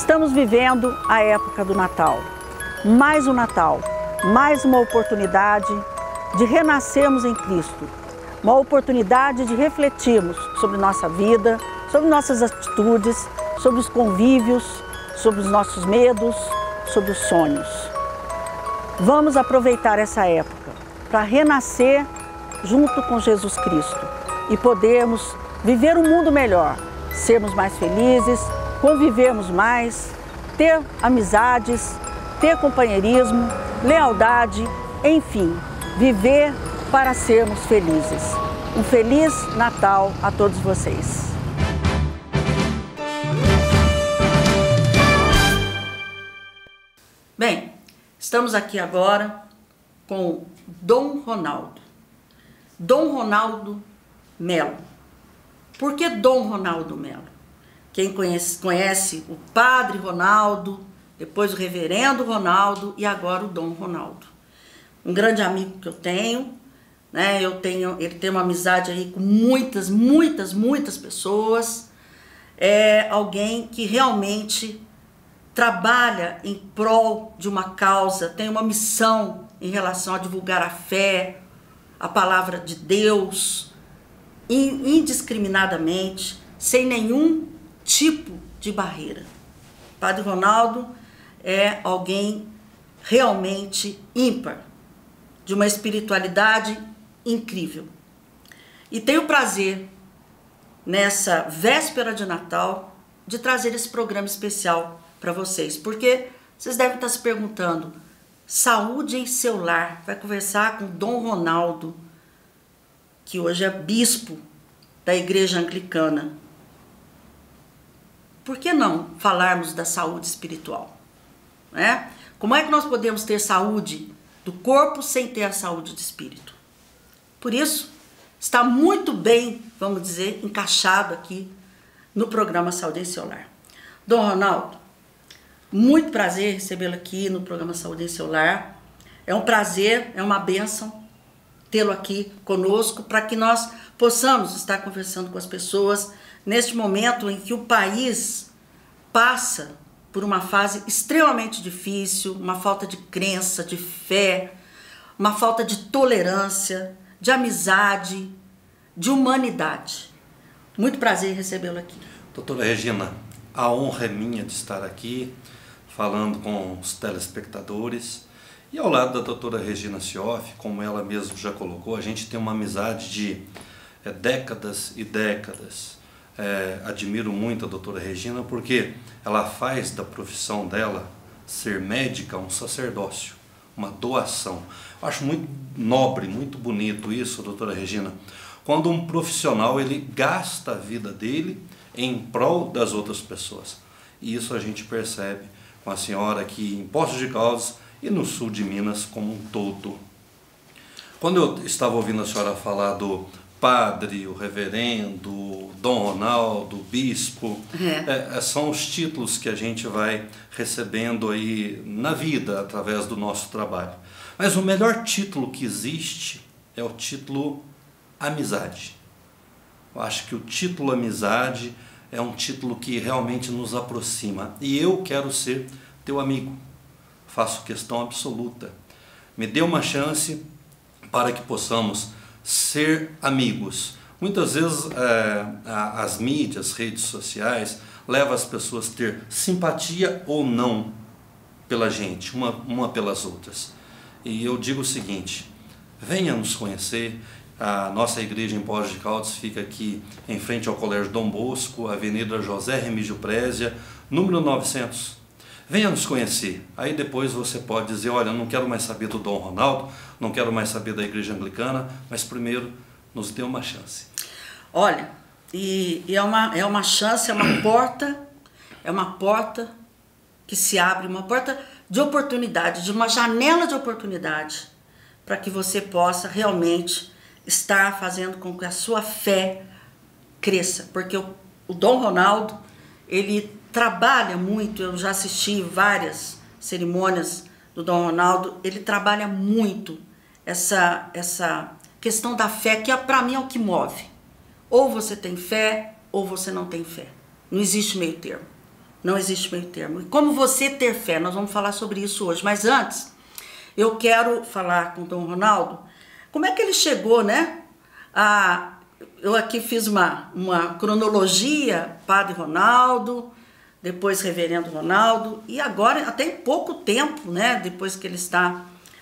Estamos vivendo a época do Natal. Mais um Natal, mais uma oportunidade de renascermos em Cristo. Uma oportunidade de refletirmos sobre nossa vida, sobre nossas atitudes, sobre os convívios, sobre os nossos medos, sobre os sonhos. Vamos aproveitar essa época para renascer junto com Jesus Cristo e podermos viver um mundo melhor, sermos mais felizes, convivermos mais, ter amizades, ter companheirismo, lealdade, enfim, viver para sermos felizes. Um Feliz Natal a todos vocês. Bem, estamos aqui agora com Dom Ronaldo. Dom Ronaldo Melo. Por que Dom Ronaldo Melo? Quem conhece o Padre Ronaldo, depois o Reverendo Ronaldo e agora o Dom Ronaldo. Um grande amigo que eu tenho, né? Ele tem uma amizade aí com muitas pessoas. É alguém que realmente trabalha em prol de uma causa, tem uma missão em relação a divulgar a fé, a palavra de Deus, indiscriminadamente, sem nenhum tipo de barreira. Padre Ronaldo é alguém realmente ímpar, de uma espiritualidade incrível. E tenho o prazer, nessa véspera de Natal, de trazer esse programa especial para vocês, porque vocês devem estar se perguntando, saúde em seu lar, vai conversar com Dom Ronaldo, que hoje é bispo da Igreja Anglicana. Por que não falarmos da saúde espiritual? Né? Como é que nós podemos ter saúde do corpo sem ter a saúde do espírito? Por isso, está muito bem, vamos dizer, encaixado aqui no programa Saúde em seu lar. Dom Ronaldo, muito prazer recebê-lo aqui no programa Saúde em seu lar. É um prazer, é uma bênção tê-lo aqui conosco para que nós possamos estar conversando com as pessoas neste momento em que o país passa por uma fase extremamente difícil, uma falta de crença, de fé, uma falta de tolerância, de amizade, de humanidade. Muito prazer em recebê-lo aqui. Doutora Regina, a honra é minha de estar aqui falando com os telespectadores. E ao lado da doutora Regina Sioff, como ela mesma já colocou, a gente tem uma amizade de décadas e décadas. Admiro muito a doutora Regina porque ela faz da profissão dela, ser médica, um sacerdócio, uma doação. Eu acho muito nobre, muito bonito isso, doutora Regina, quando um profissional ele gasta a vida dele em prol das outras pessoas. E isso a gente percebe com a senhora aqui em Poços de Caldas e no sul de Minas como um todo. Quando eu estava ouvindo a senhora falar do padre, o reverendo, Dom Ronaldo, bispo, são os títulos que a gente vai recebendo aí na vida através do nosso trabalho. Mas o melhor título que existe é o título amizade. Eu acho que o título amizade é um título que realmente nos aproxima. E eu quero ser teu amigo. Faço questão absoluta. Me dê uma chance para que possamos ser amigos. Muitas vezes as mídias, redes sociais, levam as pessoas a ter simpatia ou não pela gente, uma pelas outras. E eu digo o seguinte, venha nos conhecer. A nossa igreja em Poços de Caldas fica aqui em frente ao Colégio Dom Bosco, Avenida José Remígio Prézia, número 900. Venha nos conhecer. Aí depois você pode dizer, olha, eu não quero mais saber do Dom Ronaldo, não quero mais saber da Igreja Anglicana, mas primeiro nos dê uma chance. Olha, é uma chance, é uma porta que se abre, uma porta de oportunidade, de uma janela de oportunidade, para que você possa realmente estar fazendo com que a sua fé cresça, porque o Dom Ronaldo, ele trabalha muito, eu já assisti várias cerimônias do Dom Ronaldo, ele trabalha muito essa questão da fé, que para mim é o que move. Ou você tem fé, ou você não tem fé. Não existe meio termo. Não existe meio termo. E como você ter fé? Nós vamos falar sobre isso hoje. Mas antes, eu quero falar com o Dom Ronaldo, como é que ele chegou, né? Eu aqui fiz uma cronologia, Padre Ronaldo, depois Reverendo Ronaldo, e agora, até em pouco tempo, né? Depois que ele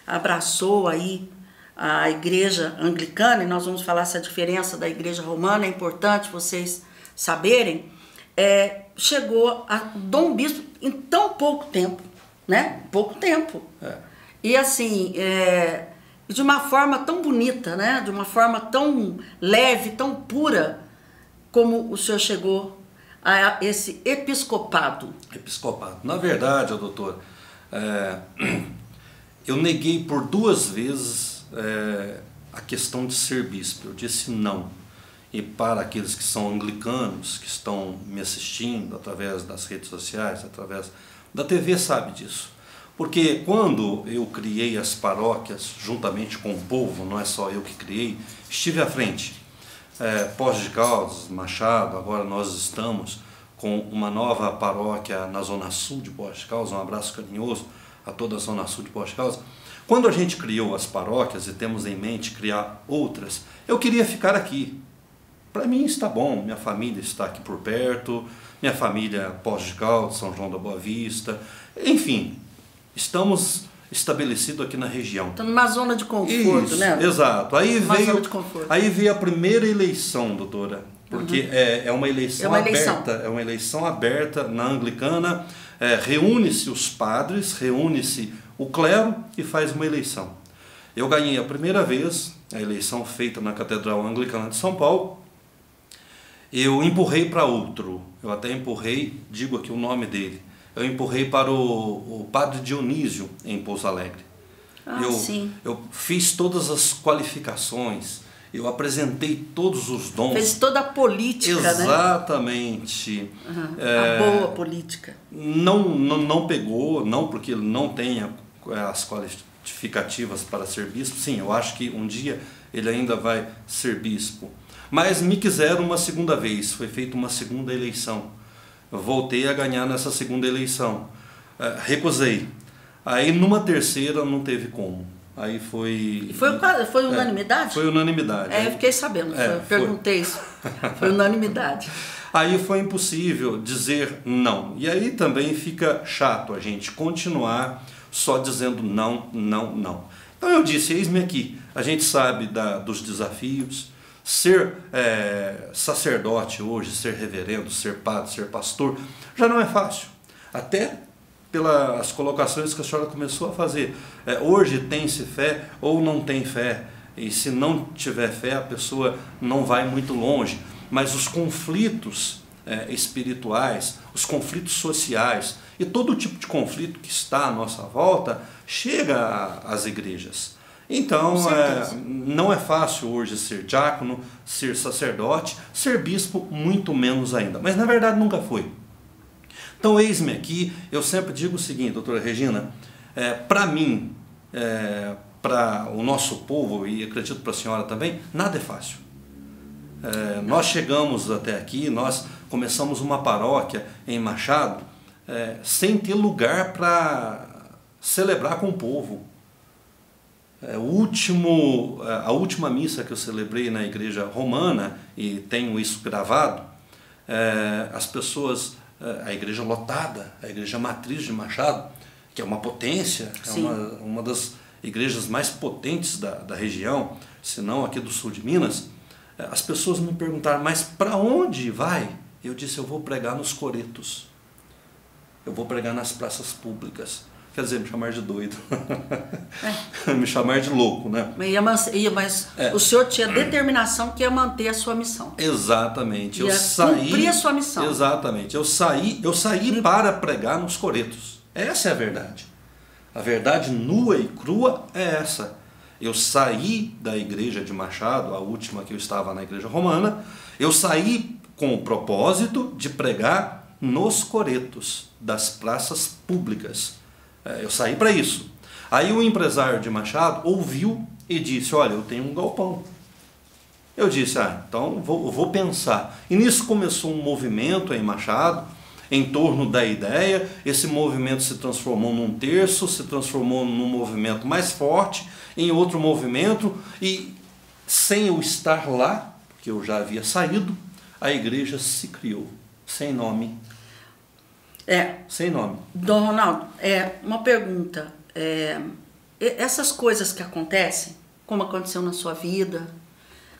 abraçou aí a igreja anglicana, e nós vamos falar essa diferença da igreja romana, é importante vocês saberem, chegou a Dom Bispo em tão pouco tempo, né? Pouco tempo. E assim, de uma forma tão bonita, né? De uma forma tão leve, tão pura, como o senhor chegou a esse episcopado. Episcopado. Na verdade, doutor, eu neguei por 2 vezes a questão de ser bispo. Eu disse não. E para aqueles que são anglicanos, que estão me assistindo através das redes sociais, através da TV, sabe disso. Porque quando eu criei as paróquias, juntamente com o povo, não é só eu que criei, estive à frente. Poços de Caldas, Machado, agora nós estamos com uma nova paróquia na Zona Sul de Poços de Caldas, um abraço carinhoso a toda a Zona Sul de Poços de Caldas. Quando a gente criou as paróquias e temos em mente criar outras, eu queria ficar aqui. Para mim está bom, minha família está aqui por perto, minha família Poços de Caldas, São João da Boa Vista, enfim, estamos estabelecidos aqui na região. Está numa zona de conforto, isso, né? Exato. Aí veio a primeira eleição, doutora, porque é uma eleição aberta, é uma eleição aberta na anglicana, reúne-se os padres, reúne-se o clero e faz uma eleição. Eu ganhei a primeira vez, a eleição feita na Catedral Anglicana de São Paulo. Eu empurrei para outro, eu até empurrei, digo aqui o nome dele, eu empurrei para o Padre Dionísio em Pouso Alegre. Eu fiz todas as qualificações, eu apresentei todos os dons. Fez toda a política, exatamente, né? A boa política. Não pegou, não porque ele não tenha as qualificativas para ser bispo. Sim, eu acho que um dia ele ainda vai ser bispo. Mas me quiseram uma segunda vez, foi feita uma segunda eleição. Eu voltei a ganhar nessa segunda eleição. Recusei. Aí numa terceira não teve como. Aí foi... E foi unanimidade? Foi unanimidade. Eu fiquei sabendo, perguntei isso. Foi unanimidade. Aí foi impossível dizer não. E aí também fica chato a gente continuar só dizendo não, não, não. Então eu disse, eis-me aqui. A gente sabe dos desafios. Ser sacerdote hoje, ser reverendo, ser padre, ser pastor, já não é fácil. Até pelas colocações que a senhora começou a fazer. Hoje tem-se fé ou não tem fé. E se não tiver fé, a pessoa não vai muito longe. Mas os conflitos espirituais, os conflitos sociais e todo tipo de conflito que está à nossa volta, chega às igrejas. Então, não é fácil hoje ser diácono, ser sacerdote, ser bispo, muito menos ainda. Mas na verdade nunca foi. Então, eis-me aqui, eu sempre digo o seguinte, doutora Regina, para mim, para o nosso povo, e acredito para a senhora também, nada é fácil. Nós chegamos até aqui, nós começamos uma paróquia em Machado, sem ter lugar para celebrar com o povo. A última missa que eu celebrei na igreja romana, e tenho isso gravado, as pessoas, a igreja lotada, a igreja matriz de Machado, que é uma potência, uma das igrejas mais potentes da região, se não aqui do sul de Minas, as pessoas me perguntaram, mas para onde vai? Eu disse, eu vou pregar nos coretos, eu vou pregar nas praças públicas. Quer dizer, me chamar de doido, me chamar de louco, né? Mas o senhor tinha determinação que ia manter a sua missão. Exatamente. Eu saí, cumprir a sua missão. Exatamente. Eu saí para pregar nos coretos. Essa é a verdade. A verdade nua e crua é essa. Eu saí da igreja de Machado, a última que eu estava na igreja romana, eu saí com o propósito de pregar nos coretos das praças públicas. Eu saí para isso. Aí o empresário de Machado ouviu e disse, olha, eu tenho um galpão. Eu disse, então eu vou pensar. E nisso começou um movimento em Machado, em torno da ideia, esse movimento se transformou num terço, se transformou num movimento mais forte, em outro movimento, e sem eu estar lá, porque eu já havia saído, a igreja se criou, sem nome. Sem nome. Dom Ronaldo, uma pergunta. Essas coisas que acontecem, como aconteceu na sua vida,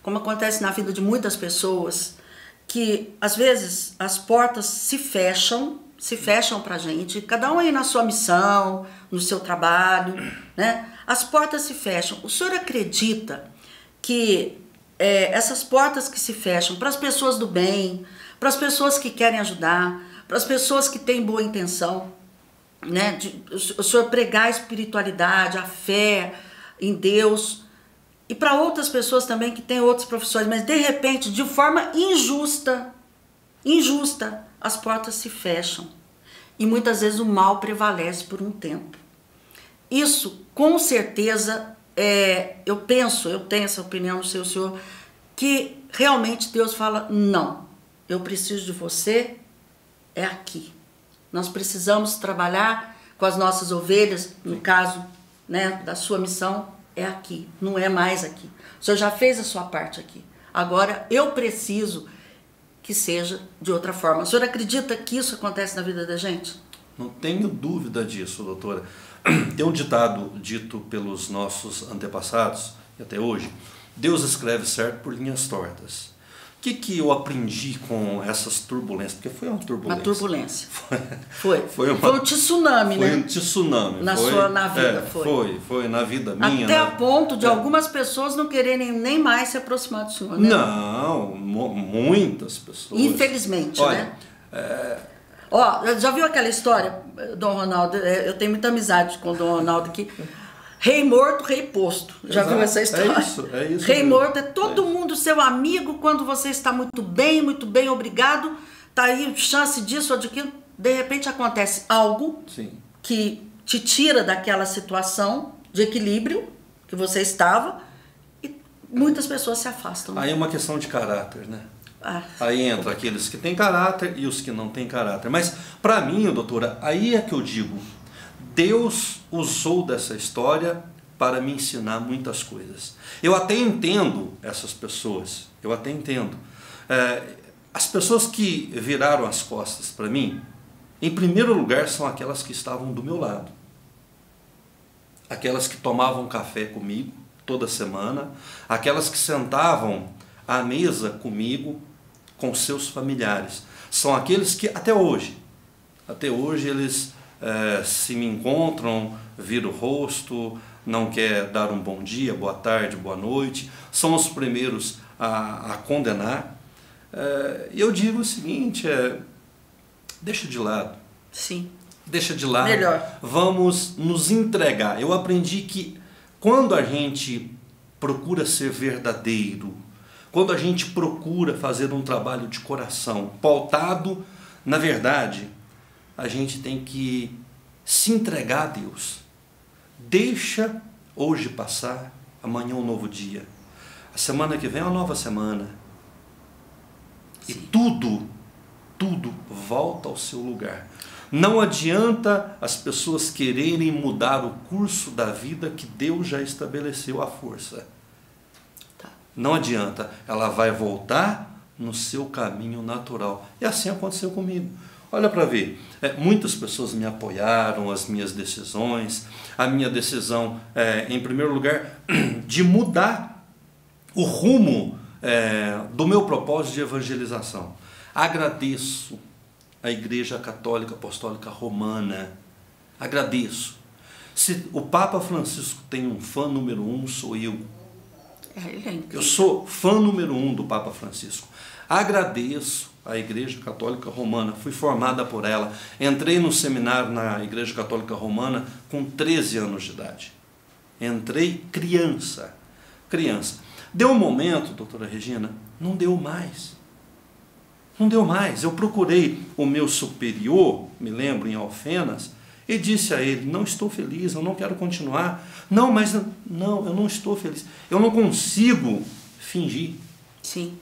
como acontece na vida de muitas pessoas, que às vezes as portas se fecham pra gente, cada um aí na sua missão, no seu trabalho, né? As portas se fecham. O senhor acredita que essas portas que se fecham para as pessoas do bem, para as pessoas que querem ajudar, para as pessoas que têm boa intenção, né? O senhor pregar a espiritualidade, a fé em Deus, e para outras pessoas também que têm outras profissões, mas de repente, de forma injusta, as portas se fecham. E muitas vezes o mal prevalece por um tempo. Isso, com certeza, eu tenho essa opinião, não sei o senhor, que realmente Deus fala, não, eu preciso de você, é aqui. Nós precisamos trabalhar com as nossas ovelhas, no caso, né, da sua missão, é aqui, não é mais aqui. O senhor já fez a sua parte aqui. Agora eu preciso que seja de outra forma. O senhor acredita que isso acontece na vida da gente? Não tenho dúvida disso, doutora. Tem um ditado dito pelos nossos antepassados, e até hoje, Deus escreve certo por linhas tortas. O que eu aprendi com essas turbulências? Porque foi uma turbulência. Uma turbulência. Foi um tsunami, né? Foi um tsunami. Na vida, Foi na vida minha. Até a ponto de algumas pessoas não quererem nem mais se aproximar do senhor, né? Não, muitas pessoas. Infelizmente, né? Já viu aquela história, Dom Ronaldo? Eu tenho muita amizade com o Dom Ronaldo aqui. Rei morto, rei posto. Já viu essa história? É isso. Rei morto é todo mundo seu amigo quando você está muito bem, obrigado. Tá aí chance disso ou daquilo. De repente acontece algo que te tira daquela situação de equilíbrio que você estava e muitas pessoas se afastam. Aí é uma questão de caráter, né? Aí entra aqueles que têm caráter e os que não têm caráter. Mas para mim, doutora, aí é que eu digo, Deus usou dessa história para me ensinar muitas coisas. Eu até entendo essas pessoas, as pessoas que viraram as costas para mim, em primeiro lugar são aquelas que estavam do meu lado. Aquelas que tomavam café comigo toda semana, aquelas que sentavam à mesa comigo, com seus familiares. São aqueles que até hoje eles se me encontram, viram o rosto, não quer dar um bom dia, boa tarde, boa noite, são os primeiros a condenar. Eu digo o seguinte, deixa de lado. Sim. Deixa de lado. Melhor. Vamos nos entregar. Eu aprendi que quando a gente procura ser verdadeiro, quando a gente procura fazer um trabalho de coração, pautado na verdade, a gente tem que se entregar a Deus. Deixa hoje passar, amanhã um novo dia. A semana que vem é uma nova semana. Sim. E tudo volta ao seu lugar. Não adianta as pessoas quererem mudar o curso da vida que Deus já estabeleceu à força. Não adianta, ela vai voltar no seu caminho natural. E assim aconteceu comigo. Olha para ver, muitas pessoas me apoiaram, as minhas decisões, a minha decisão, em primeiro lugar, de mudar o rumo do meu propósito de evangelização. Agradeço a Igreja Católica Apostólica Romana, agradeço. Se o Papa Francisco tem um fã número 1, sou eu. Eu sou fã número 1 do Papa Francisco. Agradeço a Igreja Católica Romana, fui formada por ela. Entrei no seminário na Igreja Católica Romana com 13 anos de idade. Entrei criança. Deu um momento, doutora Regina, não deu mais. Eu procurei o meu superior, me lembro, em Alfenas, e disse a ele, não estou feliz, eu não quero continuar. Não, eu não estou feliz. Eu não consigo fingir. Sim.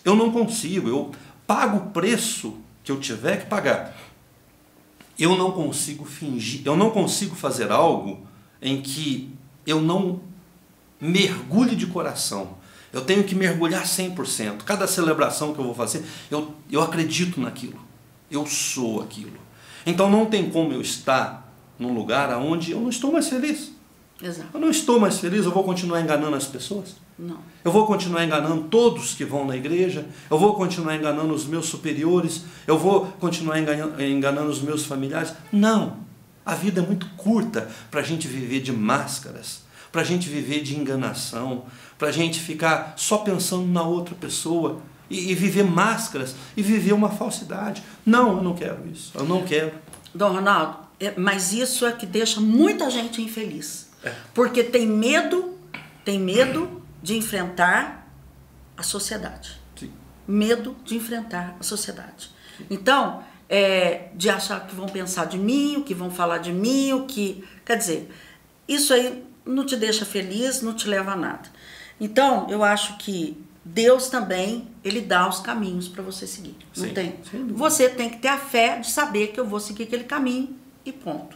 Eu não consigo, eu pago o preço que eu tiver que pagar, eu não consigo fingir, eu não consigo fazer algo em que eu não mergulhe de coração. Eu tenho que mergulhar 100%. Cada celebração que eu vou fazer, eu acredito naquilo. Eu sou aquilo. Então não tem como eu estar num lugar onde eu não estou mais feliz. Exato. Eu não estou mais feliz, eu vou continuar enganando as pessoas? Não. Eu vou continuar enganando todos que vão na igreja? Eu vou continuar enganando os meus superiores? Eu vou continuar enganando os meus familiares? Não. A vida é muito curta para a gente viver de máscaras, para a gente viver de enganação, para a gente ficar só pensando na outra pessoa e viver máscaras e viver uma falsidade. Não, eu não quero isso. Eu não quero. Dom Ronaldo, mas isso é que deixa muita gente infeliz. Porque tem medo de enfrentar a sociedade. Sim. Medo de enfrentar a sociedade. Então, de achar que vão pensar de mim, o que vão falar de mim, o que... Quer dizer, isso aí não te deixa feliz, não te leva a nada. Então, eu acho que Deus também, Ele dá os caminhos para você seguir. Não Sim, tem? sem dúvida. Você tem que ter a fé de saber que eu vou seguir aquele caminho e ponto.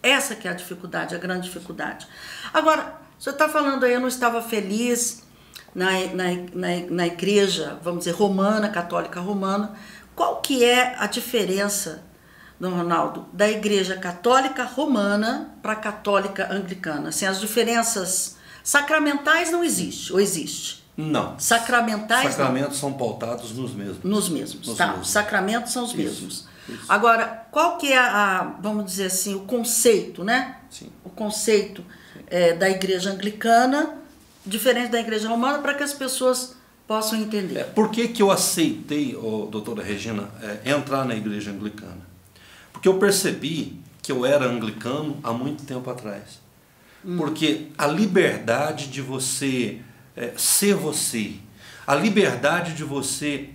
Essa que é a dificuldade, a grande dificuldade. Agora, você está falando aí, eu não estava feliz na igreja, vamos dizer, romana, católica romana. Qual que é a diferença, Dom Ronaldo, da igreja católica romana para a católica anglicana? Assim, as diferenças sacramentais não existem, ou existe? Não. Sacramentais Sacramentos são pautados nos mesmos. Nos mesmos, Nos tá? mesmos. Os sacramentos são os Isso, mesmos. isso. Agora, qual que é vamos dizer assim, o conceito, né? Sim. O conceito da igreja anglicana, diferente da igreja romana, para que as pessoas possam entender. Por que eu aceitei, doutora Regina, entrar na igreja anglicana? Porque eu percebi que eu era anglicano há muito tempo atrás. Porque a liberdade de você ser você, a liberdade de você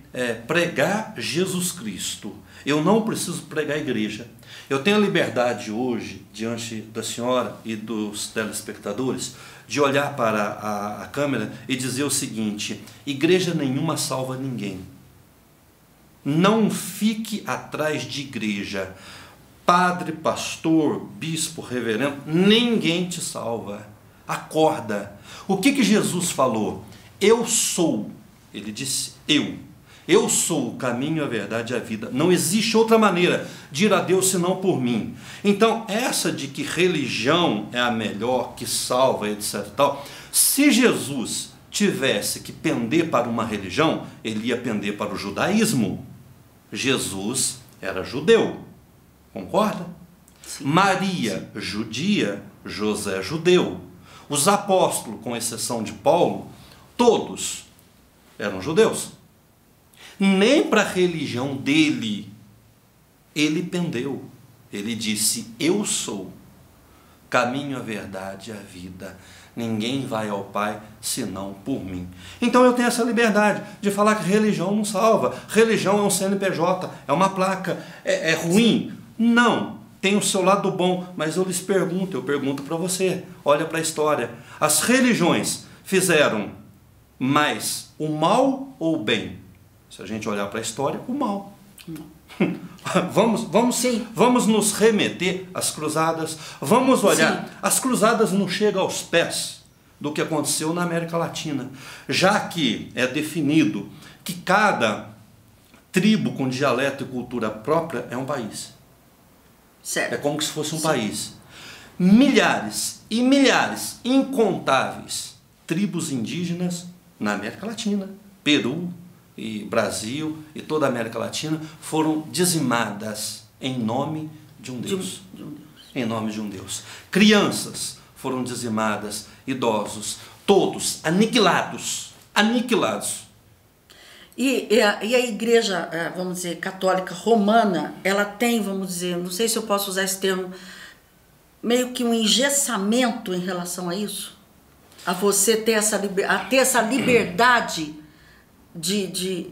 pregar Jesus Cristo. Eu não preciso pregar a igreja. Eu tenho a liberdade hoje, diante da senhora e dos telespectadores, de olhar para a câmera e dizer o seguinte: igreja nenhuma salva ninguém. Não fique atrás de igreja. Padre, pastor, bispo, reverendo, ninguém te salva. Acorda. O que Jesus falou? Eu sou. Ele disse eu sou o caminho, a verdade e a vida. Não existe outra maneira de ir a Deus senão por mim. Então, essa de que religião é a melhor, que salva, etc. Tal, se Jesus tivesse que pender para uma religião, ele ia pender para o judaísmo. Jesus era judeu. Concorda? Sim. Maria, sim, judia, José, judeu. Os apóstolos, com exceção de Paulo, todos eram judeus. Nem para a religião dele ele pendeu. Ele disse: eu sou caminho, a verdade e a vida. Ninguém vai ao Pai senão por mim. Então eu tenho essa liberdade de falar que religião não salva. Religião é um CNPJ, é uma placa, é ruim. Não, tem o seu lado bom, mas eu pergunto para você, olha para a história. As religiões fizeram mais o mal ou o bem? Se a gente olhar para a história, o mal. Vamos nos remeter às cruzadas, vamos olhar. Sim. As cruzadas não chegam aos pés do que aconteceu na América Latina, já que é definido que cada tribo com dialeto e cultura própria é um país. Certo. É como se fosse um, sim, país. Milhares e milhares, incontáveis tribos indígenas na América Latina, Peru e Brasil e toda a América Latina foram dizimadas em nome de um Deus. De um Deus. Em nome de um Deus. Crianças foram dizimadas, idosos, todos aniquilados. E a igreja, vamos dizer, católica romana, ela tem, vamos dizer, não sei se eu posso usar esse termo, meio que um engessamento em relação a isso? A você ter essa liberdade de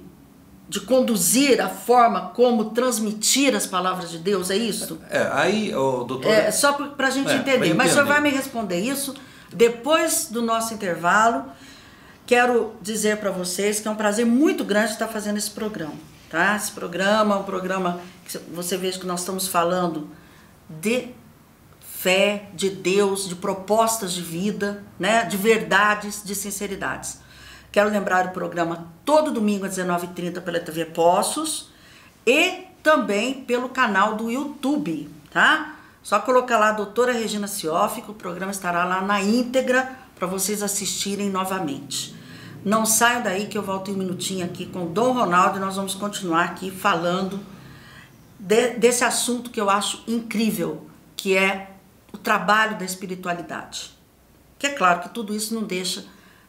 conduzir a forma como transmitir as palavras de Deus, é isso? Aí, doutor... só para a gente entender, mas o senhor vai me responder isso depois do nosso intervalo. Quero dizer para vocês que é um prazer muito grande estar fazendo esse programa. tá? Esse programa é um programa que você veja que nós estamos falando de fé, de Deus, de propostas de vida, né? De verdades, de sinceridades. Quero lembrar o programa todo domingo às 19h30 pela TV Poços e também pelo canal do YouTube, tá? Só colocar lá a doutora Regina Cioff, que o programa estará lá na íntegra para vocês assistirem novamente. Não saiam daí que eu volto em um minutinho aqui com o Dom Ronaldo e nós vamos continuar aqui falando desse assunto que eu acho incrível, que é o trabalho da espiritualidade. Que é claro que tudo isso não deixa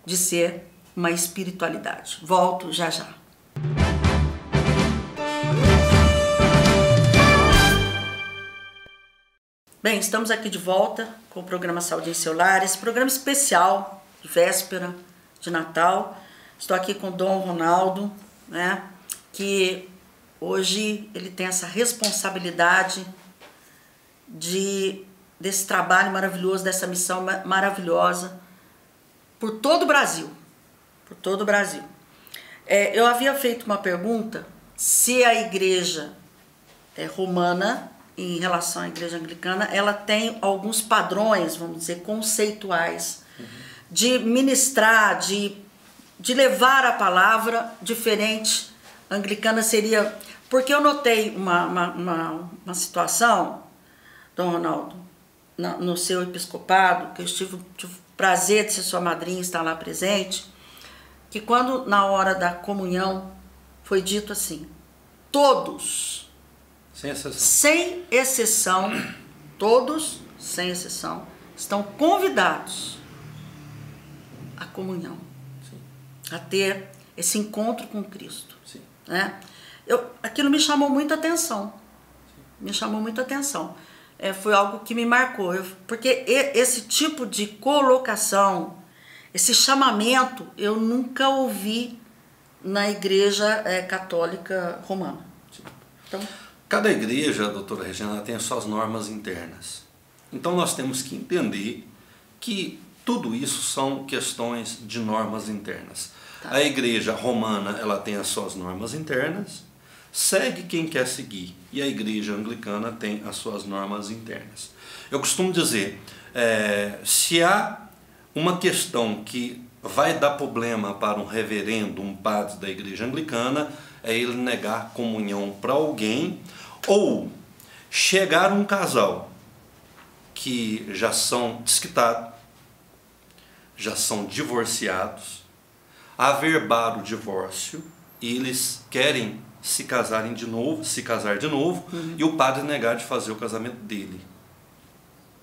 de ser uma espiritualidade. Volto já já. Bem, estamos aqui de volta com o programa Saúde em seu Lar, esse programa especial de véspera de Natal. Estou aqui com o Dom Ronaldo, né, que hoje ele tem essa responsabilidade desse trabalho maravilhoso, dessa missão maravilhosa por todo o Brasil. Por todo o Brasil. Eu havia feito uma pergunta se a igreja romana, em relação à igreja anglicana, ela tem alguns padrões, vamos dizer, conceituais, de ministrar, de levar a palavra diferente. A anglicana seria... Porque eu notei uma situação, Dom Ronaldo, no seu episcopado, que eu tive o prazer de ser sua madrinha, estar lá presente, que quando na hora da comunhão foi dito assim, todos... Sem exceção, todos, sem exceção, estão convidados à comunhão, sim, a ter esse encontro com Cristo. Sim. Né? Aquilo me chamou muita atenção, sim, me chamou muita atenção. Foi algo que me marcou, porque esse tipo de colocação, esse chamamento, eu nunca ouvi na Igreja Católica Romana. Sim. Então, cada igreja, doutora Regina, tem as suas normas internas. Então nós temos que entender que tudo isso são questões de normas internas. Tá. A igreja romana, ela tem as suas normas internas, segue quem quer seguir. E a igreja anglicana tem as suas normas internas. Eu costumo dizer, se há uma questão que vai dar problema para um reverendo, um padre da igreja anglicana, é ele negar comunhão para alguém, ou chegar um casal que já são desquitados, já são divorciados, averbar o divórcio e eles querem se casar de novo, e o padre negar de fazer o casamento dele.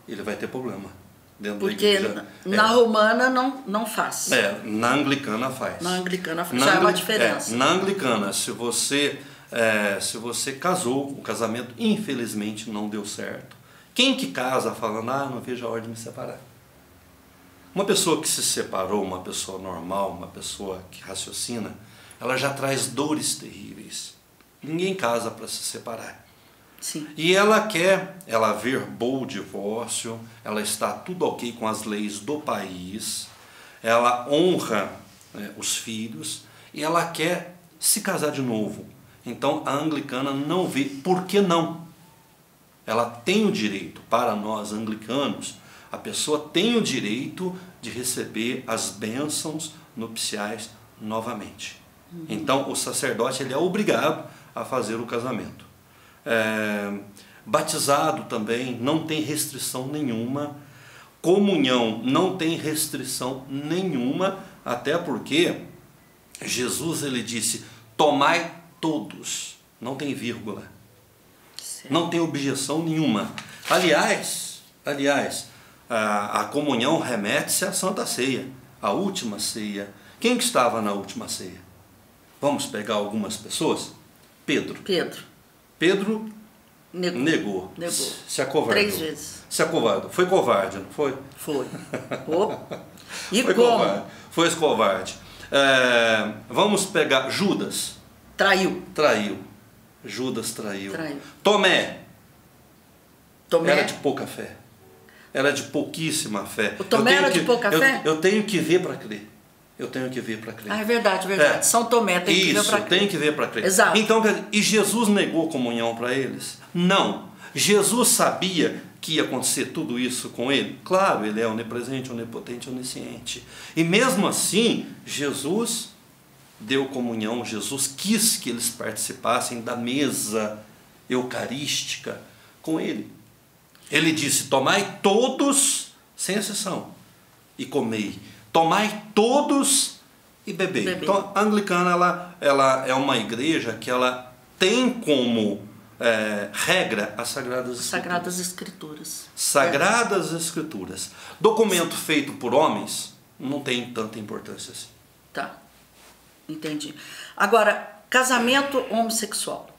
Ele vai ter problema dentro da igreja. Porque na romana não faz. Na anglicana faz. Na anglicana faz. Já é uma diferença. Na anglicana, se você casou, o casamento infelizmente não deu certo. Quem que casa falando, não vejo a hora de me separar? Uma pessoa que se separou, uma pessoa normal, uma pessoa que raciocina, ela já traz dores terríveis. Ninguém casa para se separar. Sim. E ela verbou o divórcio, ela está tudo ok com as leis do país, ela honra os filhos e ela quer se casar de novo. Então a anglicana não vê por que não. Ela tem o direito, para nós anglicanos, a pessoa tem o direito de receber as bênçãos nupciais novamente. Então o sacerdote ele é obrigado a fazer o casamento. Batizado também não tem restrição nenhuma. Comunhão não tem restrição nenhuma, até porque Jesus ele disse, tomai todos, não tem vírgula, certo, não tem objeção nenhuma. Aliás, a comunhão remete-se à Santa Ceia, a última ceia. Quem que estava na última ceia? Vamos pegar algumas pessoas? Pedro negou. Se acovardou. 3 vezes. Se acovardou. Foi covarde, não foi? Foi. E foi como? Covarde. Foi covarde. Vamos pegar Judas. Traiu. Judas traiu. Tomé. Era de pouca fé. Era de pouquíssima fé. O Tomé era de pouca fé? Eu tenho que ver para crer. eu tenho que ver para crer. Ah, é verdade, verdade. São Tomé tem que ver para crer. Tem que ver para crer. Exato. Então, e Jesus negou comunhão para eles? Não. Jesus sabia que ia acontecer tudo isso com ele? Claro, ele é onipresente, onipotente, onisciente. E mesmo assim, Jesus deu comunhão, Jesus quis que eles participassem da mesa eucarística com ele. Ele disse: tomai todos, sem exceção, e comei. Tomai todos e bebei. Então, a anglicana ela é uma igreja que ela tem como regra as Sagradas Escrituras. Sagradas Escrituras. Documento feito por homens não tem tanta importância assim. Tá, entendi. Agora, casamento homossexual.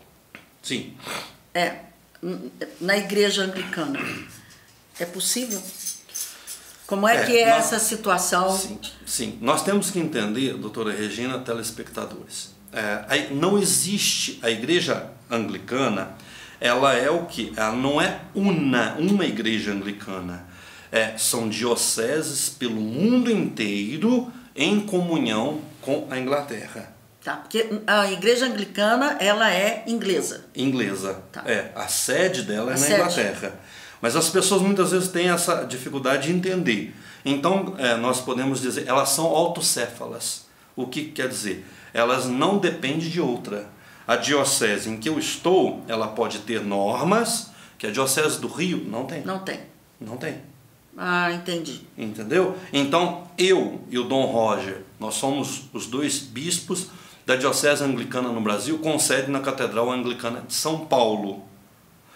Sim. Na igreja anglicana, é possível? Como é que é essa situação? Sim. Nós temos que entender, doutora Regina, telespectadores, não existe a igreja anglicana, ela é o que? Ela não é uma igreja anglicana, são dioceses pelo mundo inteiro em comunhão com a Inglaterra. Tá, porque a igreja anglicana, ela é inglesa. Inglesa, tá. A sede dela é na Inglaterra. Mas as pessoas muitas vezes têm essa dificuldade de entender. Então, nós podemos dizer, elas são autocéfalas. O que quer dizer? Elas não dependem de outra. A diocese em que eu estou, ela pode ter normas, que a diocese do Rio não tem. Não tem. Não tem. Ah, entendi. Entendeu? Então, eu e o Dom Roger, nós somos os dois bispos da diocese anglicana no Brasil, com sede na Catedral Anglicana de São Paulo.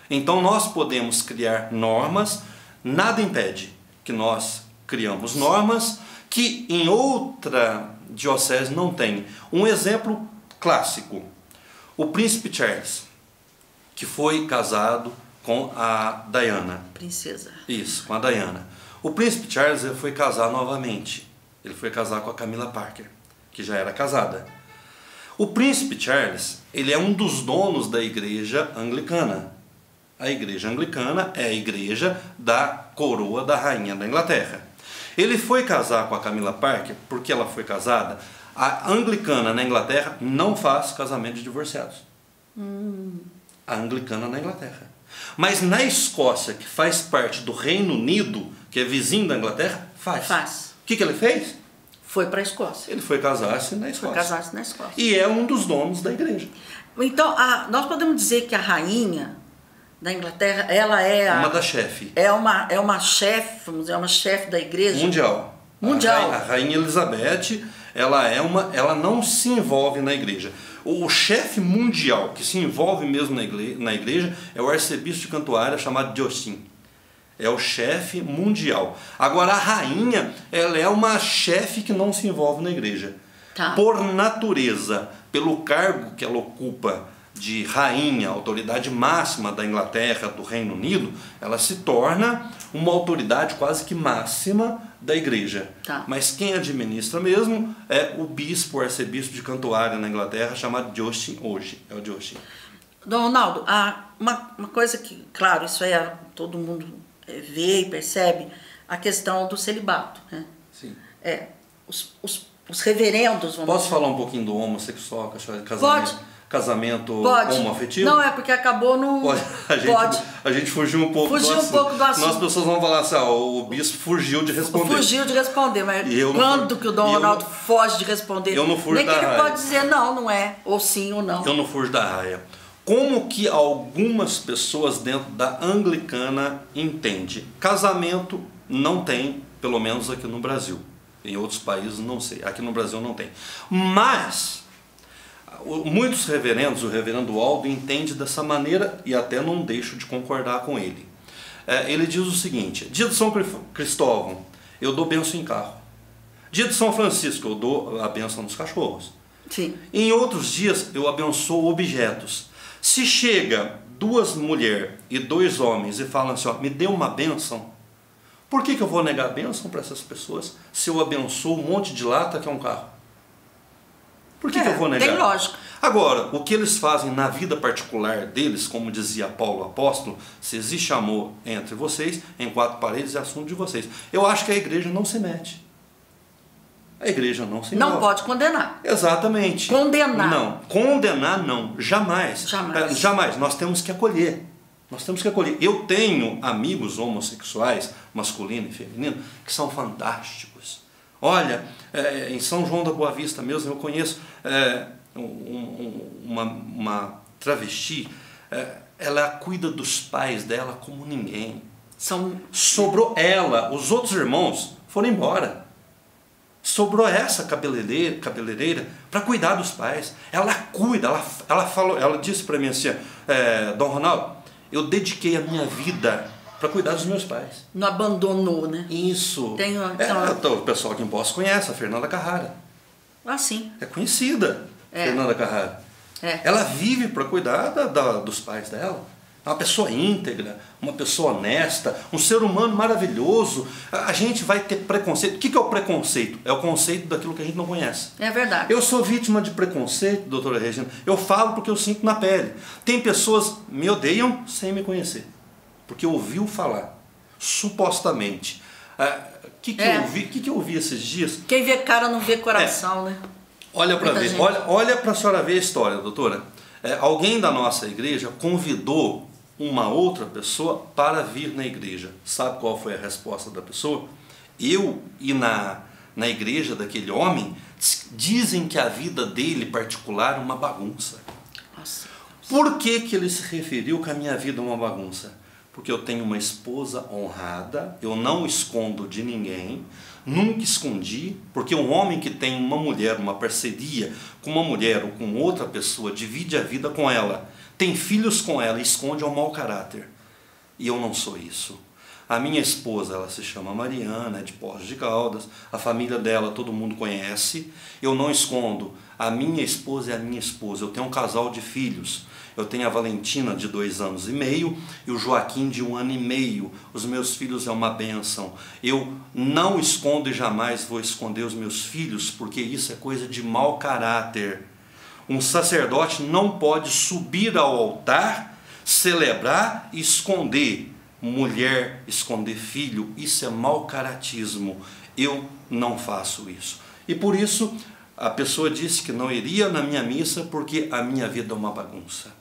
Então nós podemos criar normas, nada impede que nós criamos normas que em outra diocese não tem. Um exemplo clássico, o príncipe Charles, que foi casado com a Diana. Princesa. Isso, com a Diana. O príncipe Charles foi casar novamente. Ele foi casar com a Camilla Parker, que já era casada. O príncipe Charles, ele é um dos donos da igreja anglicana. A igreja anglicana é a igreja da coroa da rainha da Inglaterra. Ele foi casar com a Camilla Parker porque ela foi casada. A anglicana na Inglaterra não faz casamento de divorciados. A anglicana na Inglaterra. Mas na Escócia, que faz parte do Reino Unido, que é vizinho da Inglaterra, faz. O que ele fez? Foi para a Escócia. Ele foi casar-se na Escócia. E é um dos donos da igreja. Então, nós podemos dizer que a rainha da Inglaterra, ela é uma da chefe. É uma chefe, vamos dizer, uma chefe da igreja mundial. Mundial. A rainha Elizabeth, ela não se envolve na igreja. O chefe mundial que se envolve mesmo na igreja é o arcebispo de Cantuária chamado Justin. É o chefe mundial. Agora a rainha, ela é uma chefe que não se envolve na igreja. Tá. Por natureza, pelo cargo que ela ocupa de rainha, autoridade máxima da Inglaterra, do Reino Unido, ela se torna uma autoridade quase que máxima da igreja. Tá. Mas quem administra mesmo é o bispo, o arcebispo de Cantuária na Inglaterra, chamado Justin hoje. É o Justin. Dom Ronaldo, uma coisa que, claro, isso aí todo mundo vê e percebe, a questão do celibato. Né? Sim. Os reverendos... Posso falar um pouquinho do homossexual, casamento? Pode. Casamento homoafetivo? Não, é porque acabou no... Pode. A gente fugiu um pouco do assunto. As pessoas vão falar assim, o bispo fugiu de responder. Fugiu de responder, mas quando que o Dom Ronaldo foge de responder? Eu não fujo da raia. Nem que ele pode dizer não é, ou sim ou não. Eu não fujo da raia. Como que algumas pessoas dentro da anglicana entendem? Casamento não tem, pelo menos aqui no Brasil. Em outros países não sei, aqui no Brasil não tem. Mas muitos reverendos, o reverendo Aldo entende dessa maneira e até não deixo de concordar com ele. Ele diz o seguinte: dia de São Cristóvão, eu dou bênção em carro. Dia de São Francisco, eu dou a bênção nos cachorros. Sim. Em outros dias, eu abençoo objetos. Se chega 2 mulheres e 2 homens e falam assim, me dê uma bênção, por que eu vou negar a bênção para essas pessoas se eu abençoo um monte de lata que é um carro? Por que eu vou negar? Tem lógica. Agora, o que eles fazem na vida particular deles, como dizia Paulo apóstolo, se existe amor entre vocês, em 4 paredes é assunto de vocês. Eu acho que a igreja não se mete. A igreja não se envolve. Não pode condenar. Exatamente. Condenar. Não. Condenar não. Jamais. Jamais. Jamais. Nós temos que acolher. Nós temos que acolher. Eu tenho amigos homossexuais, masculino e feminino, que são fantásticos. Olha, em São João da Boa Vista mesmo, eu conheço uma travesti, ela cuida dos pais dela como ninguém. Sobrou ela, os outros irmãos foram embora. Sobrou essa cabeleireira para cuidar dos pais. Ela cuida, ela disse para mim assim, Dom Ronaldo, eu dediquei a minha vida para cuidar dos meus pais. Não abandonou, né? Isso. O pessoal aqui em Poços conhece, a Fernanda Carrara. Ah, sim. É conhecida, Fernanda Carrara. Ela vive para cuidar dos pais dela. É uma pessoa íntegra, uma pessoa honesta, um ser humano maravilhoso. A gente vai ter preconceito. O que é o preconceito? É o conceito daquilo que a gente não conhece. É verdade. Eu sou vítima de preconceito, doutora Regina. Eu falo porque eu sinto na pele. Tem pessoas que me odeiam sem me conhecer. Porque ouviu falar, supostamente. O que eu ouvi esses dias? Quem vê cara não vê coração, né? Olha para ver. Olha para a senhora ver a história, doutora. Alguém da nossa igreja convidou uma outra pessoa para vir na igreja. Sabe qual foi a resposta da pessoa? Eu e na igreja daquele homem dizem que a vida dele particular é uma bagunça. Nossa. Por que ele se referiu que a minha vida é uma bagunça? Porque eu tenho uma esposa honrada, eu não escondo de ninguém, nunca escondi, porque um homem que tem uma mulher, uma parceria com uma mulher ou com outra pessoa, divide a vida com ela, tem filhos com ela e esconde ao mau caráter. E eu não sou isso. A minha esposa, ela se chama Mariana, é de Poços de Caldas, a família dela todo mundo conhece, eu não escondo. A minha esposa é a minha esposa, eu tenho um casal de filhos. Eu tenho a Valentina de 2 anos e meio e o Joaquim de 1 ano e meio. Os meus filhos é uma bênção. Eu não escondo e jamais vou esconder os meus filhos, porque isso é coisa de mau caráter. Um sacerdote não pode subir ao altar, celebrar e esconder. Mulher, esconder filho, isso é mau caratismo. Eu não faço isso. E por isso a pessoa disse que não iria na minha missa porque a minha vida é uma bagunça.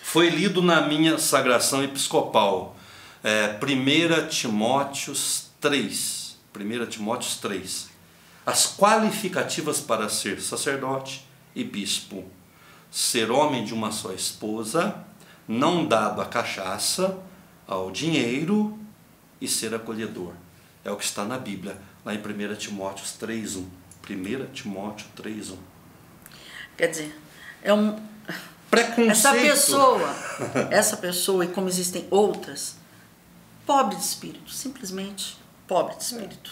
Foi lido na minha sagração episcopal, 1 Timóteos 3. 1 Timóteos 3. As qualificativas para ser sacerdote e bispo: ser homem de uma só esposa, não dado à cachaça, ao dinheiro e ser acolhedor. É o que está na Bíblia, lá em 1 Timóteos 3:1. 1 Timóteo 3:1. Quer dizer, é um preconceito. Essa pessoa, e como existem outras, pobre de espírito, simplesmente pobre de espírito,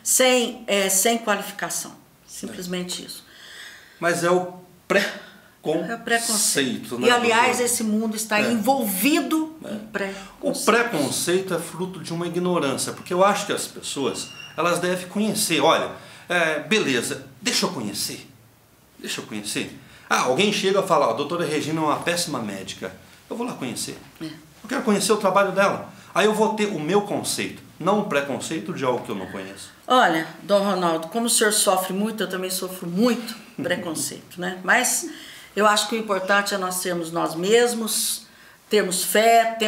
sem qualificação, simplesmente isso. Mas é o preconceito. Né, e aliás, esse mundo está envolvido em preconceito. O preconceito é fruto de uma ignorância, porque eu acho que as pessoas, elas devem conhecer. Olha, beleza, deixa eu conhecer. Alguém chega e fala, a doutora Regina é uma péssima médica. Eu vou lá conhecer. Eu quero conhecer o trabalho dela. Aí eu vou ter o meu conceito, não um preconceito de algo que eu não conheço. Olha, Dom Ronaldo, como o senhor sofre muito, eu também sofro muito preconceito, né? Mas eu acho que o importante é nós sermos nós mesmos, termos fé,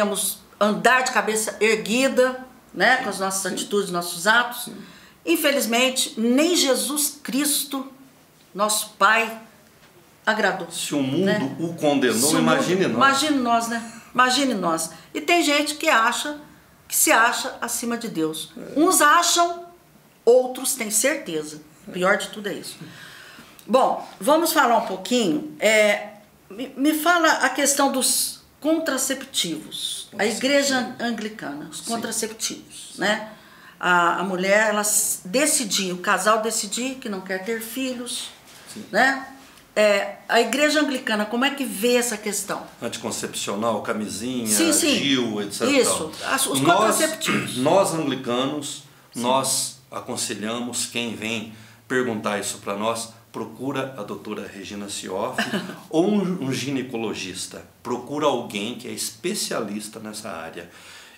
andar de cabeça erguida, né? Com as nossas atitudes, nossos atos. Infelizmente, nem Jesus Cristo, nosso Pai, agradou. Se o mundo o condenou, imagine nós, né? Imagine nós. E tem gente que se acha acima de Deus. Uns acham, outros têm certeza. O pior de tudo é isso. Bom, vamos falar um pouquinho. Me fala a questão dos contraceptivos. A igreja anglicana, os contraceptivos, né? A mulher, ela decidir, o casal decidir que não quer ter filhos, né? A igreja anglicana, como é que vê essa questão? Anticoncepcional, camisinha, sim. DIU, etc. Isso, os contraceptivos. Nós anglicanos, nós aconselhamos quem vem perguntar isso para nós, procura a doutora Regina Sioff ou um ginecologista. Procura alguém que é especialista nessa área.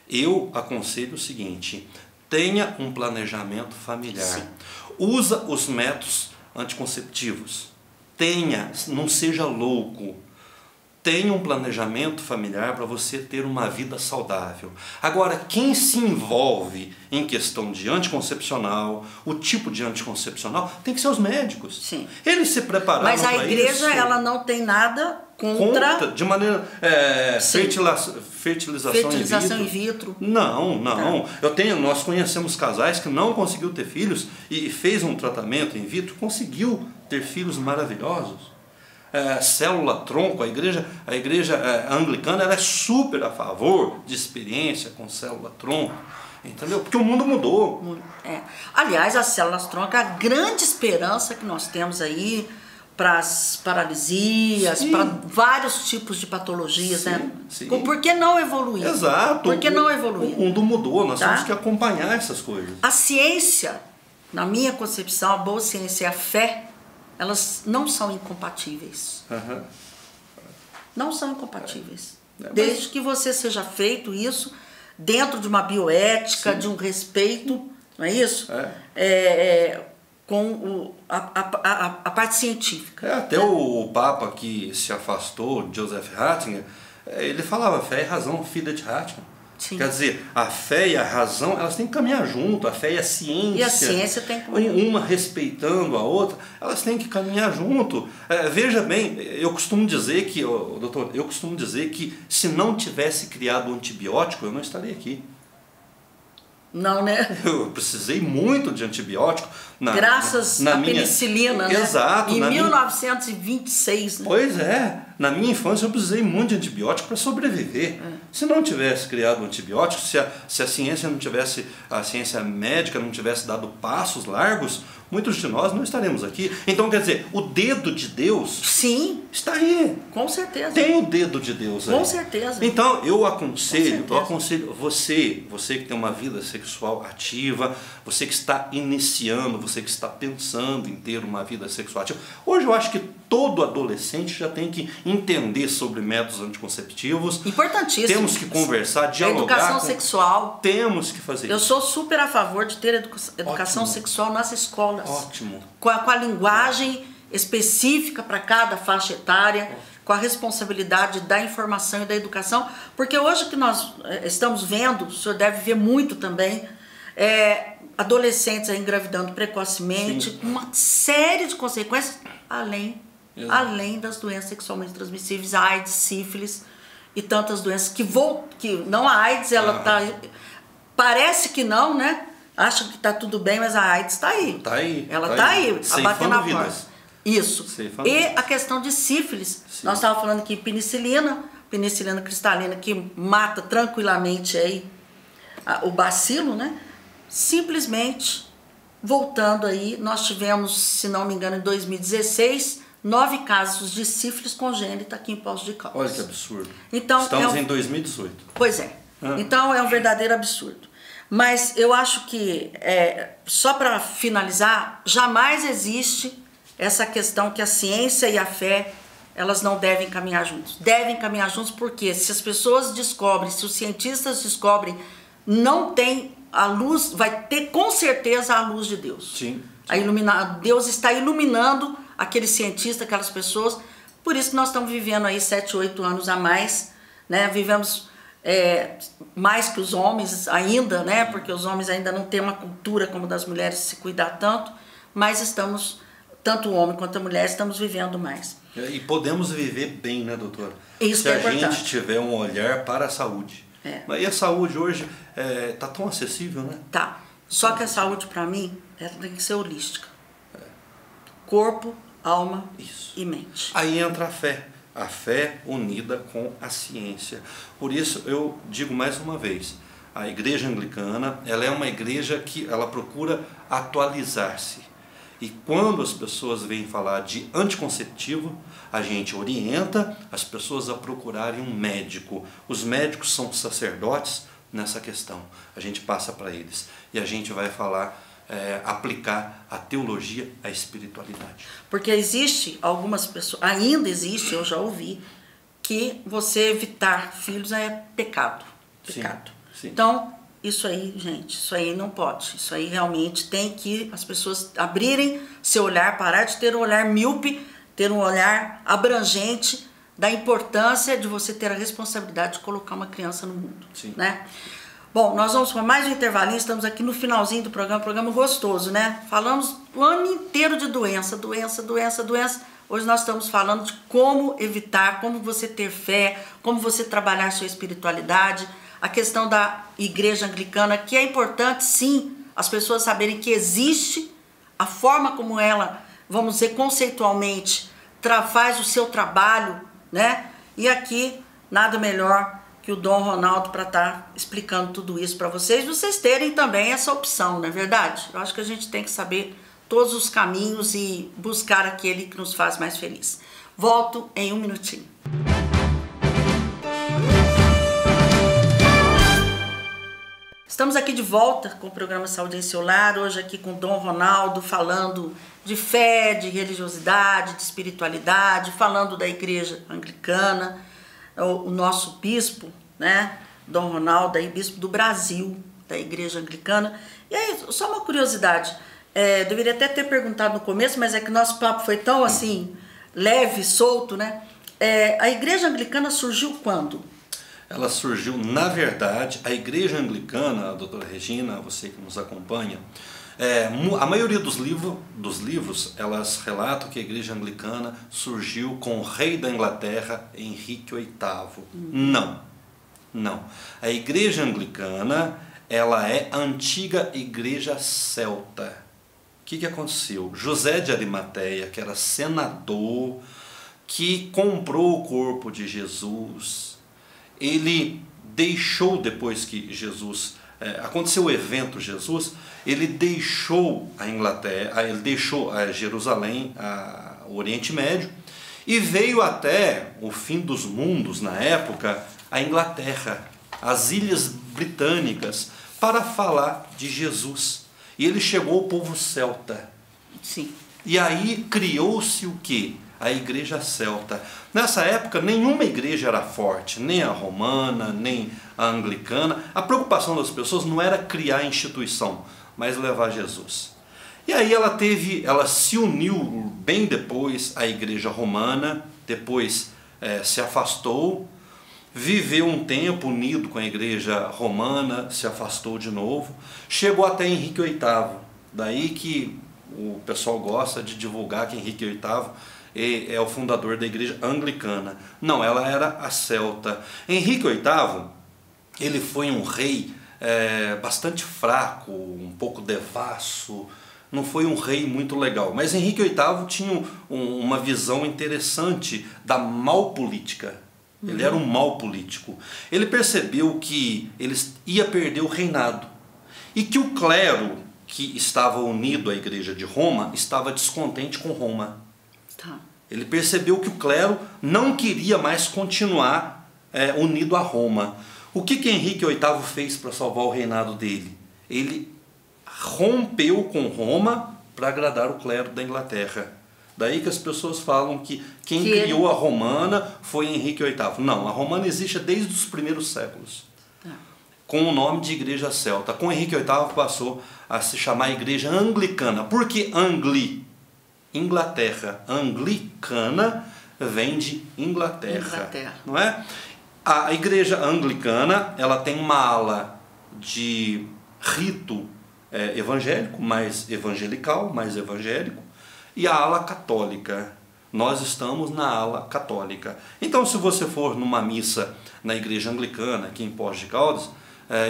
Eu aconselho o seguinte: tenha um planejamento familiar. Usa os métodos anticonceptivos. Não seja louco. Tenha um planejamento familiar para você ter uma vida saudável. Agora, quem se envolve em questão de anticoncepcional, o tipo de anticoncepcional, tem que ser os médicos. Sim. Eles se prepararam para isso. Mas a igreja, ela não tem nada contra de maneira fertilização in vitro. Não. Nós conhecemos casais que não conseguiu ter filhos e fez um tratamento in vitro, conseguiu ter filhos maravilhosos. Célula-tronco, a igreja anglicana, ela é super a favor de experiência com célula-tronco, entendeu? Porque o mundo mudou. Aliás, as células-tronco é a grande esperança que nós temos aí para as paralisias, para vários tipos de patologias, sim, né? Sim. Por que não evoluir? Exato. Por que não evoluir? O mundo mudou, nós temos que acompanhar essas coisas. A ciência, na minha concepção, a boa ciência e a fé, elas não são incompatíveis. Não são incompatíveis. Desde que você seja feito isso dentro de uma bioética, sim, de um respeito, não é isso? Com a parte científica. Até o Papa que se afastou, Joseph Ratzinger, ele falava fé e razão, filha de Ratzinger. Sim. Quer dizer, a fé e a razão, elas têm que caminhar junto, a fé e a ciência. E a ciência tem que... Uma respeitando a outra, elas têm que caminhar junto. Veja bem, eu costumo dizer que, doutor, se não tivesse criado o antibiótico, eu não estaria aqui. Não, né? Eu precisei muito de antibiótico. Graças à penicilina, né? Exato. Em 1926. Né? Pois é. Na minha infância eu precisei muito de antibiótico para sobreviver. Se não tivesse criado o antibiótico, se a ciência não tivesse, a ciência médica não tivesse dado passos largos, muitos de nós não estaremos aqui. Então, quer dizer, o dedo de Deus, sim, está aí. Com certeza. Tem o dedo de Deus aí. Com certeza. Então, eu aconselho você que tem uma vida sexual ativa, você que está iniciando, você que está pensando em ter uma vida sexual ativa. Hoje eu acho que todo adolescente já tem que entender sobre métodos anticonceptivos. Importantíssimo. Temos que conversar, dialogar. Educação sexual. Temos que fazer isso. Eu sou super a favor de ter educação sexual nas escolas. Ótimo. Com a linguagem específica para cada faixa etária, com a responsabilidade da informação e da educação, porque hoje que nós estamos vendo, o senhor deve ver muito também, adolescentes engravidando precocemente, com uma série de consequências, além das doenças sexualmente transmissíveis, a AIDS, sífilis e tantas doenças que não a AIDS, ela parece que não, né? Acha que está tudo bem, mas a AIDS está aí. Está aí. Ela está aí, batendo a porta. Isso. E a questão de sífilis. Sim. Nós estávamos falando aqui penicilina cristalina, que mata tranquilamente aí o bacilo, né? Simplesmente, voltando aí, nós tivemos, se não me engano, em 2016, 9 casos de sífilis congênita aqui em Poços de Caldas. Olha que absurdo. Então, estamos em 2018. Pois é. Então, é um verdadeiro absurdo. Mas eu acho que, só para finalizar, jamais existe essa questão que a ciência e a fé, elas não devem caminhar juntos. Devem caminhar juntos porque se as pessoas descobrem, se os cientistas descobrem, não tem a luz, vai ter com certeza a luz de Deus. Sim. Deus está iluminando aquele cientista, aquelas pessoas. Por isso que nós estamos vivendo aí 7, 8 anos a mais, né? Vivemos mais que os homens ainda, né? Porque os homens ainda não têm uma cultura como das mulheres se cuidar tanto, mas estamos, tanto o homem quanto a mulher, estamos vivendo mais. E podemos viver bem, né, doutora? Isso se é a importante. gente tiver um olhar para a saúde. E a saúde hoje está tão acessível, né? Tá. Só que a saúde, para mim, ela tem que ser holística. Corpo, alma e mente. Aí entra a fé. A fé unida com a ciência. Por isso eu digo mais uma vez, a igreja anglicana, ela é uma igreja que ela procura atualizar-se. E quando as pessoas vêm falar de anticonceptivo, a gente orienta as pessoas a procurarem um médico. Os médicos são sacerdotes nessa questão. A gente passa para eles e a gente vai falar, aplicar a teologia, a espiritualidade. Porque existe algumas pessoas, ainda existe, eu já ouvi, que você evitar filhos é pecado. Sim. Então, isso aí, gente, isso aí não pode. Isso aí realmente tem que as pessoas abrirem seu olhar, parar de ter um olhar míope, ter um olhar abrangente da importância de você ter a responsabilidade de colocar uma criança no mundo, né? Bom, nós vamos para mais um intervalinho, estamos aqui no finalzinho do programa gostoso, né? Falamos o ano inteiro de doença. Hoje nós estamos falando de como evitar, como você ter fé, como você trabalhar sua espiritualidade, a questão da igreja anglicana, que é importante, sim, as pessoas saberem que existe a forma como ela, vamos dizer, conceitualmente, faz o seu trabalho, né? E aqui, nada melhor que o Dom Ronaldo para estar explicando tudo isso para vocês terem também essa opção, não é verdade? Eu acho que a gente tem que saber todos os caminhos e buscar aquele que nos faz mais feliz. Volto em um minutinho. Estamos aqui de volta com o programa Saúde em Seu Lar, hoje aqui com o Dom Ronaldo, falando de fé, de religiosidade, de espiritualidade, falando da igreja anglicana, o nosso bispo, né, Dom Ronaldo, aí, bispo do Brasil, da igreja anglicana. E aí, só uma curiosidade, deveria até ter perguntado no começo, mas é que nosso papo foi tão assim, leve, solto, né? A igreja anglicana surgiu quando? Ela surgiu, na verdade, a igreja anglicana, a doutora Regina, você que nos acompanha, a maioria dos livros, elas relatam que a igreja anglicana surgiu com o rei da Inglaterra, Henrique VIII. Não. A igreja anglicana, ela é a antiga igreja celta. O que aconteceu? José de Arimateia, que era senador, que comprou o corpo de Jesus, ele deixou, depois que Jesus, aconteceu o evento Jesus, ele deixou a Inglaterra, ele deixou Jerusalém, o Oriente Médio, e veio até o fim dos mundos, na época, a Inglaterra, as Ilhas Britânicas, para falar de Jesus. E ele chegou ao povo celta. Sim. E aí criou-se o quê? A igreja celta. Nessa época, nenhuma igreja era forte, nem a romana, nem a anglicana. A preocupação das pessoas não era criar instituição, mas levar Jesus. E aí ela se uniu bem depois à igreja romana, depois se afastou, viveu um tempo unido com a igreja romana, se afastou de novo, chegou até Henrique VIII. Daí que o pessoal gosta de divulgar que Henrique VIII é o fundador da igreja anglicana. Não, ela era a celta. Henrique VIII, ele foi um rei bastante fraco, um pouco devasso, não foi um rei muito legal. Mas Henrique VIII tinha uma visão interessante da malpolítica. Ele era um mau político. Ele percebeu que ele ia perder o reinado e que o clero que estava unido à igreja de Roma estava descontente com Roma. Tá. Ele percebeu que o clero não queria mais continuar unido a Roma. O que Henrique VIII fez para salvar o reinado dele? Ele rompeu com Roma para agradar o clero da Inglaterra. Daí que as pessoas falam que quem criou a romana foi Henrique VIII. Não, a romana existe desde os primeiros séculos, com o nome de igreja celta. Com Henrique VIII passou a se chamar igreja anglicana. Por que Inglaterra? Anglicana vem de Inglaterra. Não é? A igreja anglicana, ela tem uma ala de rito evangélico, mais evangelical, mais evangélico, e a ala católica. Nós estamos na ala católica. Então, se você for numa missa na igreja anglicana, aqui em Poços de Caldas,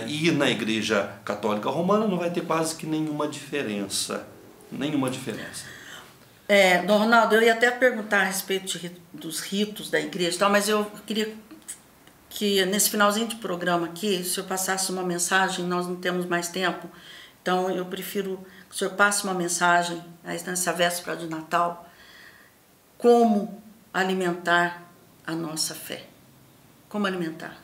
e na igreja católica romana, não vai ter quase que nenhuma diferença. Nenhuma diferença. Dom Ronaldo, eu ia até perguntar a respeito dos ritos da igreja e tal, mas eu queria que nesse finalzinho de programa aqui, o senhor passasse uma mensagem. Nós não temos mais tempo, então eu prefiro que o senhor passe uma mensagem nessa véspera de Natal, como alimentar a nossa fé. Como alimentar?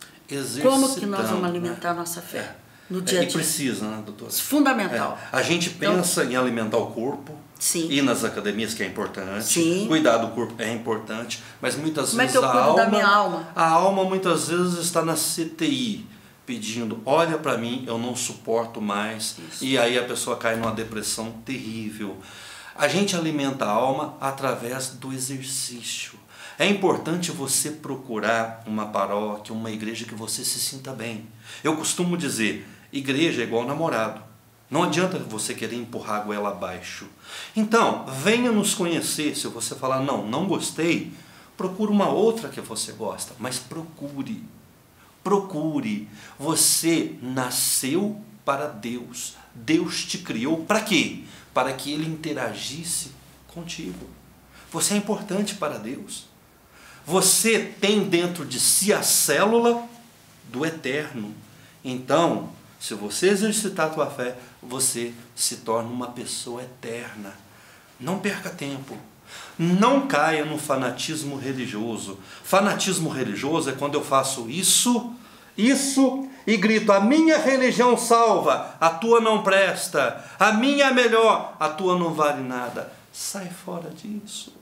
Como que nós vamos alimentar a nossa fé no dia a dia? E precisa, né, doutora? Fundamental. A gente pensa em alimentar o corpo, ir nas academias, que é importante, sim, cuidar do corpo é importante, mas muitas vezes a alma muitas vezes está na CTI, pedindo, olha para mim, eu não suporto mais. Isso. E aí a pessoa cai numa depressão terrível. A gente alimenta a alma através do exercício. É importante você procurar uma paróquia, uma igreja que você se sinta bem. Eu costumo dizer, igreja é igual namorado. Não adianta você querer empurrar a goela abaixo. Então, venha nos conhecer. Se você falar, não gostei, procure uma outra que você gosta. Mas procure. Procure. Você nasceu para Deus. Deus te criou para quê? Para que Ele interagisse contigo. Você é importante para Deus. Você tem dentro de si a célula do eterno. Então, se você exercitar a tua fé, você se torna uma pessoa eterna. Não perca tempo. Não caia no fanatismo religioso. Fanatismo religioso é quando eu faço isso e grito, a minha religião salva, a tua não presta, a minha é melhor, a tua não vale nada. Sai fora disso.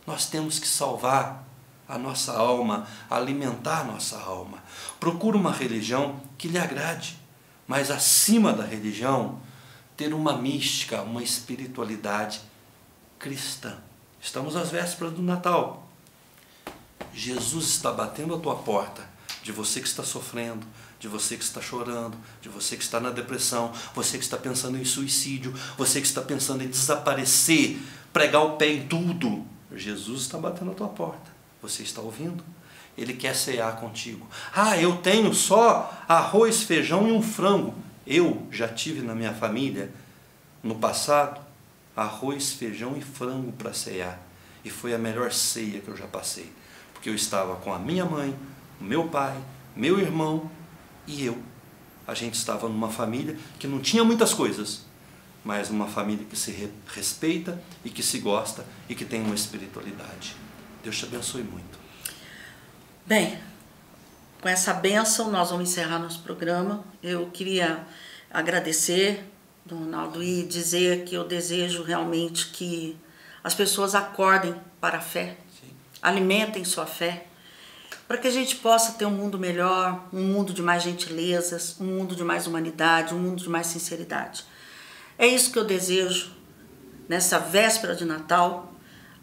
Nós temos que salvar a nossa alma, alimentar a nossa alma. Procure uma religião que lhe agrade, mas acima da religião, ter uma mística, uma espiritualidade cristã. Estamos às vésperas do Natal. Jesus está batendo a tua porta, de você que está sofrendo, de você que está chorando, de você que está na depressão, você que está pensando em suicídio, você que está pensando em desaparecer, pregar o pé em tudo. Jesus está batendo a tua porta. Você está ouvindo? Ele quer cear contigo. Eu tenho só arroz, feijão e um frango. Eu já tive na minha família, no passado, arroz, feijão e frango para cear. E foi a melhor ceia que eu já passei. Porque eu estava com a minha mãe, o meu pai, meu irmão e eu. A gente estava numa família que não tinha muitas coisas, mas uma família que se respeita e que se gosta e que tem uma espiritualidade. Deus te abençoe muito. Bem, com essa bênção nós vamos encerrar nosso programa. Eu queria agradecer, Dom Ronaldo, e dizer que eu desejo realmente que as pessoas acordem para a fé, sim, alimentem sua fé, para que a gente possa ter um mundo melhor, um mundo de mais gentilezas, um mundo de mais humanidade, um mundo de mais sinceridade. É isso que eu desejo nessa véspera de Natal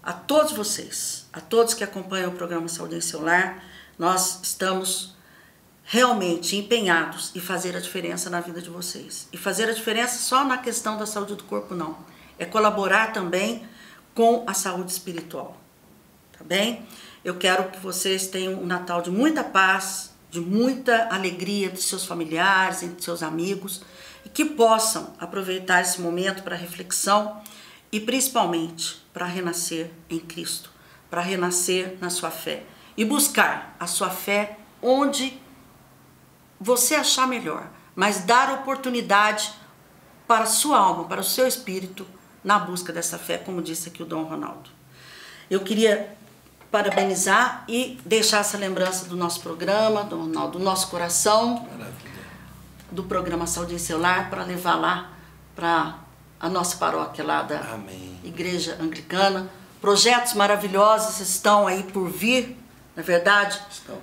a todos vocês, a todos que acompanham o programa Saúde em Seu Lar. Nós estamos realmente empenhados em fazer a diferença na vida de vocês. E fazer a diferença só na questão da saúde do corpo, não. É colaborar também com a saúde espiritual. Tá bem? Eu quero que vocês tenham um Natal de muita paz, de muita alegria de seus familiares, entre seus amigos, e que possam aproveitar esse momento para reflexão e principalmente para renascer em Cristo, para renascer na sua fé e buscar a sua fé onde você achar melhor, mas dar oportunidade para a sua alma, para o seu espírito na busca dessa fé, como disse aqui o Dom Ronaldo. Eu queria parabenizar e deixar essa lembrança do nosso programa, Dom Ronaldo, do nosso coração, maravilha, do programa Saúde em Seu Lar, para levar lá para a nossa paróquia lá da Amém. Igreja Anglicana. Projetos maravilhosos estão aí por vir, na verdade, estão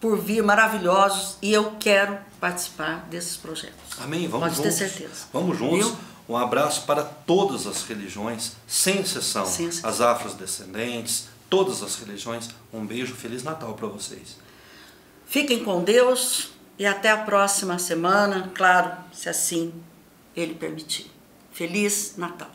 por vir, maravilhosos, e eu quero participar desses projetos. Amém, vamos juntos. Pode ter certeza. Vamos juntos. Viu? Um abraço para todas as religiões, sem exceção, as afrodescendentes, todas as religiões. Um beijo, Feliz Natal para vocês. Fiquem com Deus e até a próxima semana, claro, se assim Ele permitir. Feliz Natal.